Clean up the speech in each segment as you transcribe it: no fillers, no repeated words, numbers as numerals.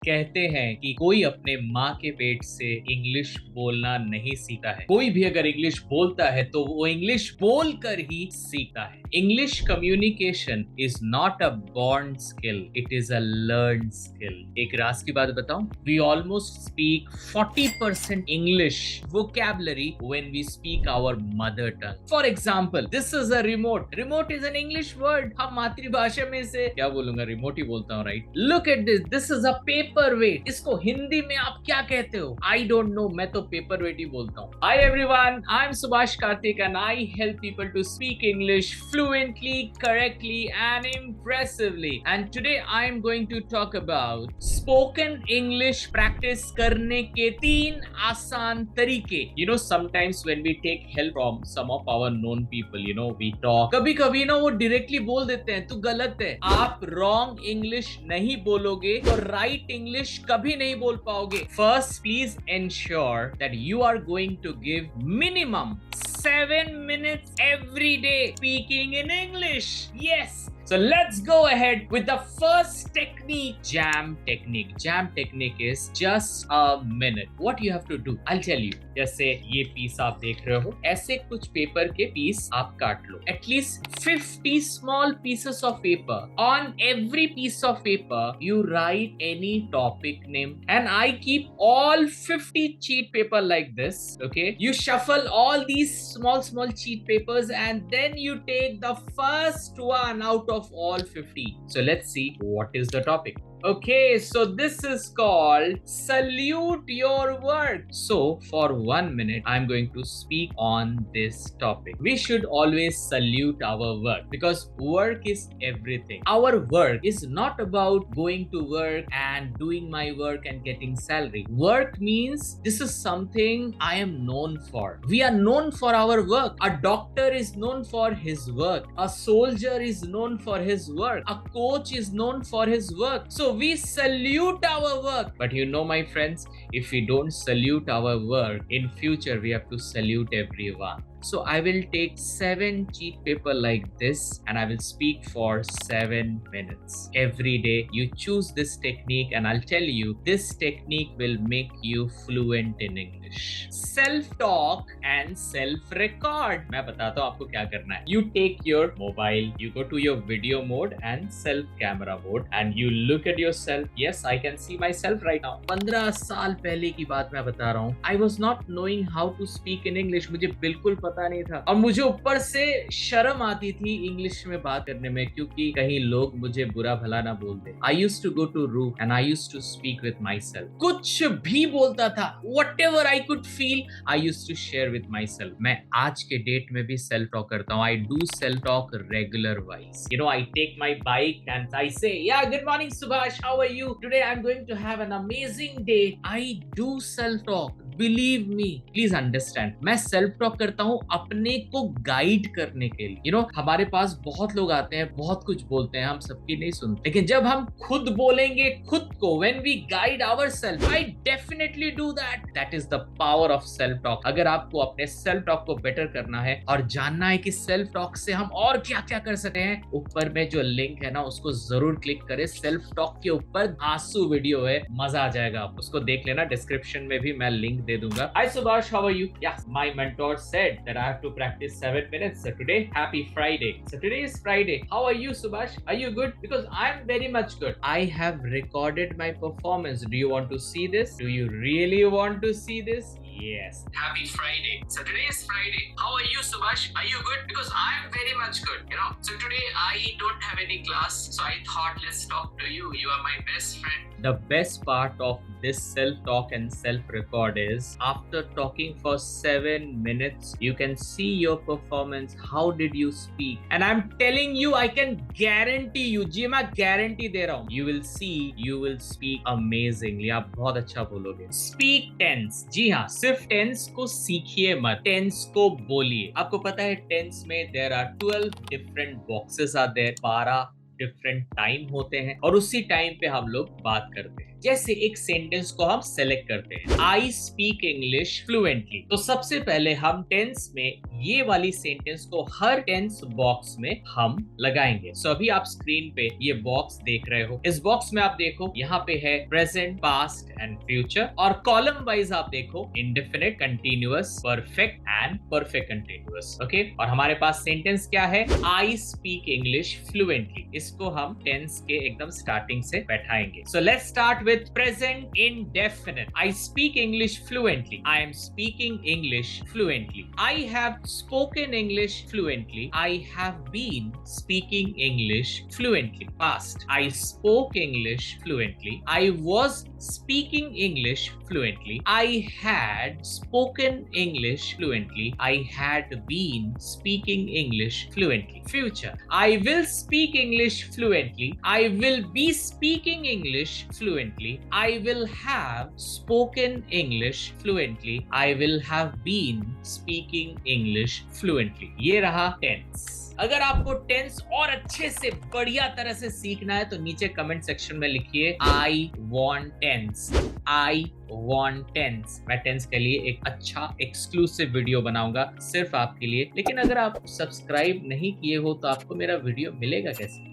कहते हैं कि कोई अपने माँ के पेट से इंग्लिश बोलना नहीं सीखा है। कोई भी अगर इंग्लिश बोलता है तो वो इंग्लिश बोलकर ही सीखता है। English communication is not a born skill, it is a learn skill. एक राज की बात बताऊं, we almost speak 40% English vocabulary when we speak our mother tongue. For example, this is a remote. Remote is an English word. हम मातृभाषा में से क्या बोलूंगा, रिमोट ही बोलता हूँ, right? Look at this. This is a paperweight. इसको हिंदी में आप क्या कहते हो? I don't know. मैं तो paperweight ही बोलता हूँ. Hi everyone. I'm Subhash Karthik and I help people to speak English fluently, correctly and impressively. And today I'm going to talk about spoken English practice करने के 3 आसान तरीके. You know, sometimes when we take help from some of our known people, you know, we talk. कभी-कभी ना वो directly बोल देते हैं, तू गलत है. आप wrong English नहीं बोलोगे तो right English कभी नहीं बोल पाओगे. First, please ensure that you are going to give minimum 7 minutes every day speaking in English. Yes. So let's go ahead with the first technique, jam technique. Jam technique is just a minute. What you have to do, I'll tell you. जैसे ये piece आप देख रहे हो, ऐसे कुछ paper के piece आप काट लो. At least 50 small pieces of paper. On every piece of paper, you write any topic name. And I keep all 50 cheat paper like this. Okay. You shuffle all these small cheat papers and then you take the first one out of all 50. So let's see what is the topic. Okay, so this is called salute your work. So for 1 minute, I'm going to speak on this topic. We should always salute our work because work is everything. Our work is not about going to work and doing my work and getting salary. Work means this is something I am known for. We are known for our work. A doctor is known for his work. A soldier is known for his work. A coach is known for his work. So we salute our work. But you know, my friends, if we don't salute our work, in future we have to salute everyone. So I will take 7 cheat paper like this and I will speak for 7 minutes. Every day you choose this technique and I'll tell you, this technique will make you fluent in English. Self-talk and self-record. मैं बताता हूँ आपको क्या करना है. You take your mobile, you go to your video mode and self-camera mode and you look at yourself. Yes, I can see myself right now. 15 साल पहले की बात मैं बता रहा हूँ. I was not knowing how to speak in English. मुझे बिल्कुल पता नहीं था और मुझे ऊपर से शर्म आती थी इंग्लिश में बात करने में क्योंकि कहीं लोग मुझे बुरा भला ना बोल दे. I used to go to room and I used to speak with myself. कुछ भी बोलता था. Whatever I could feel, I used to share with myself. मैं आज के डेट में भी self talk करता हूँ. I do self talk regular wise. You know, I take my bike and I say, yeah, good morning Subhash, how are you? Today I'm going to have an amazing day. I do self talk. Believe me, please understand. मैं self talk करता हूँ अपने को guide करने के लिए. You know, हमारे पास बहुत लोग आते हैं, बहुत कुछ बोलते हैं, हम सबकी नहीं सुनते. लेकिन जब हम खुद बोलेंगे खुद को, when we guide ourselves, I definitely do that. That is the power of self talk. अगर आपको अपने self talk को बेटर करना है और जानना है कि self talk से हम और क्या क्या कर सकते हैं, ऊपर में जो लिंक है ना उसको जरूर क्लिक करें. self talk के ऊपर आंसू वीडियो है, मजा आ जाएगा. आप उसको देख लेना, डिस्क्रिप्शन में भी मैं लिंक दे दूंगा. Hi Subhash, how are you? Yeah, my mentor said that I have to practice 7 minutes. So today, happy Friday. So today is Friday. How are you, Subhash? Are you good? Because I'm very much good. I have recorded my performance. Do you want to see this? Do you really want to see this? Yes. Happy Friday. So today is Friday. How are you, Subhash? Are you good? Because I'm very much good. You know. So today I don't have any class. So I thought let's talk to you. You are my best friend. The best part of this self-talk and self-record is after talking for 7 minutes, you can see your performance. How did you speak? And I'm telling you, I can guarantee you, जी मैं guarantee दे रहा हूँ, you will see, you will speak amazingly. आप बहुत अच्छा बोलोगे. Speak tense. जी हाँ, सिर्फ tense को सीखिए मत, tense को बोलिए. आपको पता है tense में there are 12 different boxes are there. 12 different time होते हैं और उसी टाइम पे हम लोग बात करते हैं. जैसे एक सेंटेंस को हम सेलेक्ट करते हैं, आई स्पीक इंग्लिश फ्लुएंटली, तो सबसे पहले हम टेंस में ये वाली सेंटेंस को हर टेंस बॉक्स में हम लगाएंगे। सो अभी आप स्क्रीन पे ये बॉक्स देख रहे हो, इस बॉक्स में आप देखो यहाँ पे है प्रेजेंट, पास्ट एंड फ्यूचर, और कॉलम वाइज आप देखो indefinite, continuous, perfect and perfect continuous. Okay, और हमारे पास सेंटेंस क्या है, आई स्पीक इंग्लिश फ्लुएंटली, इसको हम टेंस के एकदम स्टार्टिंग से बैठाएंगे। So let's start with present indefinite. I speak English fluently, I am speaking English fluently, I have spoken English fluently, I have been speaking English fluently. Past, I spoke English fluently, I was speaking English fluently, I had spoken English fluently, I had been speaking English fluently. Future, I will speak English fluently, I will be speaking English fluently, I will have spoken English fluently, I will have been speaking English fluently. ये रहा tense. अगर आपको tense और अच्छे से बढ़िया तरह से सीखना है तो नीचे कमेंट सेक्शन में लिखिए I want tense, I want tense. मैं टेंस के लिए एक अच्छा एक्सक्लूसिव वीडियो बनाऊंगा सिर्फ आपके लिए। लेकिन अगर आप सब्सक्राइब नहीं किए हो तो आपको मेरा वीडियो मिलेगा कैसे?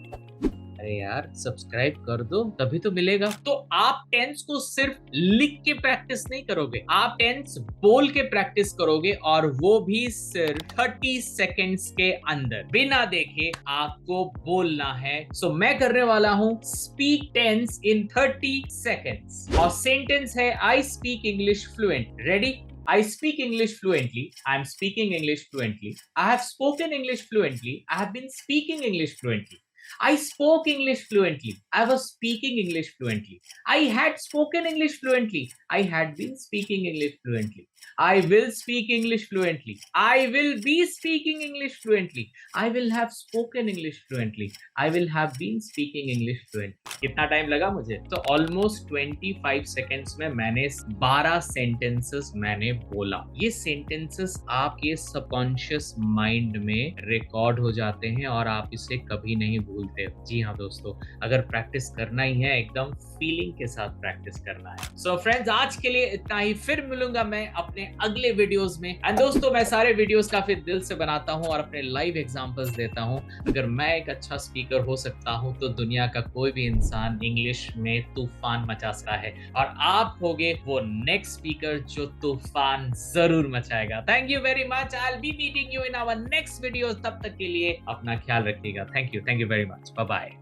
अरे यार सब्सक्राइब कर दो तभी तो मिलेगा। तो आप टेंस को सिर्फ लिख के प्रैक्टिस नहीं करोगे, आप टेंस बोल के प्रैक्टिस करोगे, और वो भी सिर्फ 30 सेकेंड्स के अंदर, बिना देखे आपको बोलना है। सो मैं करने वाला हूं स्पीक टेंस इन 30 सेकेंड्स, और सेंटेंस है आई speak English fluent. Ready? I speak English fluently. I am speaking English fluently. I have spoken English fluently. I have been speaking English fluently. I spoke English fluently. I was speaking English fluently. I had spoken English fluently. I had been speaking English fluently. I will speak English fluently. I will be speaking English fluently. I will have spoken English fluently. I will have been speaking English fluently. कितना time लगा मुझे? तो almost 25 seconds में मैंने 12 sentences मैंने बोला। ये sentences आपके सबकॉन्शियस माइंड में रिकॉर्ड हो जाते हैं और आप इसे कभी नहीं भूलते। जी हाँ दोस्तों, अगर प्रैक्टिस करना ही है एकदम फीलिंग के साथ प्रैक्टिस करना है। सो फ्रेंड्स, आज के लिए इतना ही। फिर मिलूंगा मैं अपने अगले वीडियोस में। एंड दोस्तों, मैं सारे वीडियोस काफी दिल से बनाता हूं और अपने लाइव एग्जांपल्स देता हूं। अगर मैं एक अच्छा स्पीकर हो सकता हूं तो दुनिया का कोई भी इंसान इंग्लिश में तूफान मचा सकता है, और आप होगे वो नेक्स्ट स्पीकर जो तूफान जरूर मचाएगा। Thank you very much. I will be meeting you in our next video. तब तक के लिए अपना ख्याल रखिएगा। Thank you very much. Bye bye.